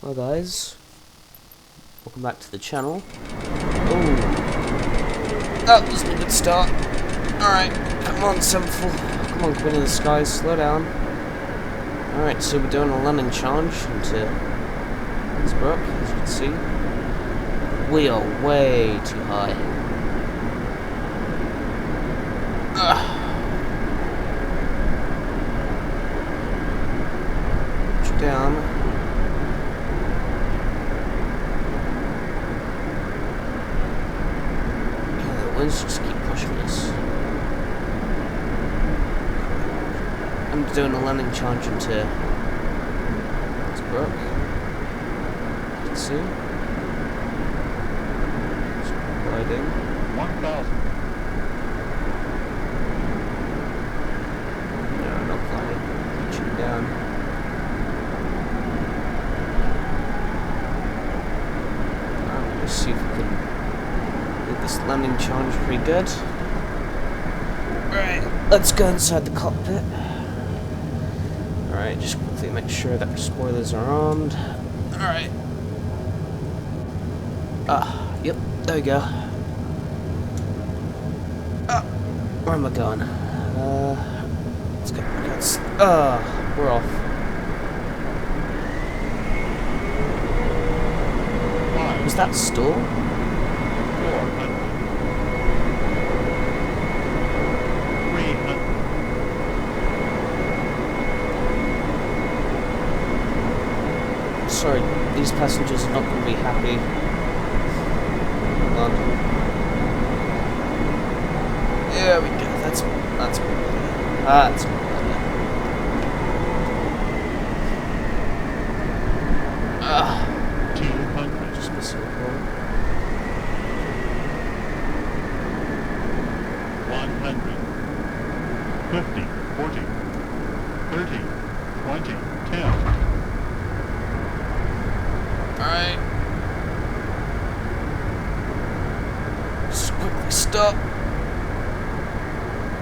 Hi guys, welcome back to the channel. Oh, that wasn't a good start. Alright, come on Sevenfold, come on Queen of the Skies, slow down. Alright, so we're doing a landing challenge into Innsbruck, as you can see. We are way too high. Push down. Let's just keep pushing this. I'm doing a landing challenge into Innsbruck. You can see. Just gliding. 1,000. No, not gliding. Pitching down. Let's see if we can. This landing challenge pretty good. Right, let's go inside the cockpit. Alright, just quickly make sure that our spoilers are armed. Alright. Yep, there we go. Where am I going? Let's go. We're off. Was that stall? Sorry, these passengers are not going to be happy. Hold on. There we go. That's more better. That's more better. Just missing a point. 100. 50. 40. 30. 20. 10. Alright. Just quickly stop.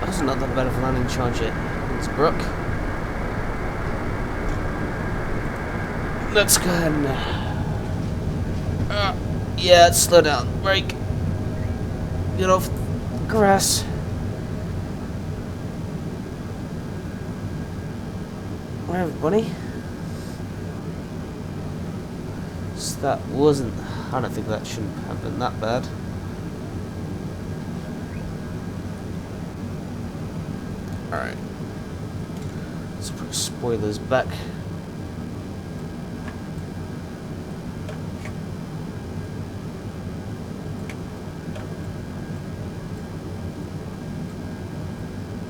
That was not that bad of a landing charge at Innsbruck. Let's go ahead and yeah, slow down. Brake. Get off the grass. Where everybody? So that wasn't. I don't think that shouldn't have been that bad. Alright. Let's put spoilers back.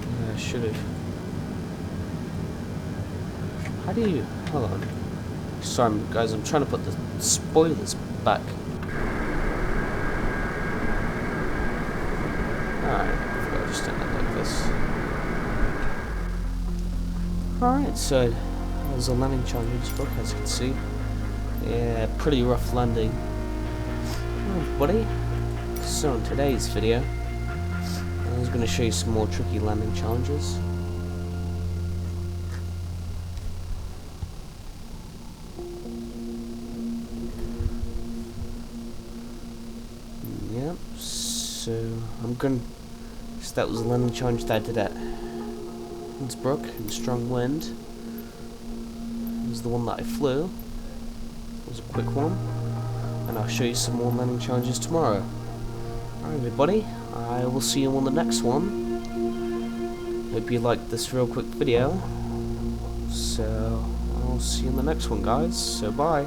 Yeah, I should have. How do you. Hold on. Sorry guys, I'm trying to put the spoilers back. Alright, I forgot I just did that like this. Alright, so there's a landing challenge in Innsbruck, as you can see. Yeah, pretty rough landing. Hello everybody. So in today's video, I was going to show you some more tricky landing challenges. Yep, so I'm going to... So that was a landing challenge that I did at Innsbruck in strong wind. It was the one that I flew. It was a quick one. And I'll show you some more landing challenges tomorrow. Alright everybody, I will see you on the next one. Hope you liked this real quick video. So, I'll see you in the next one guys. So bye.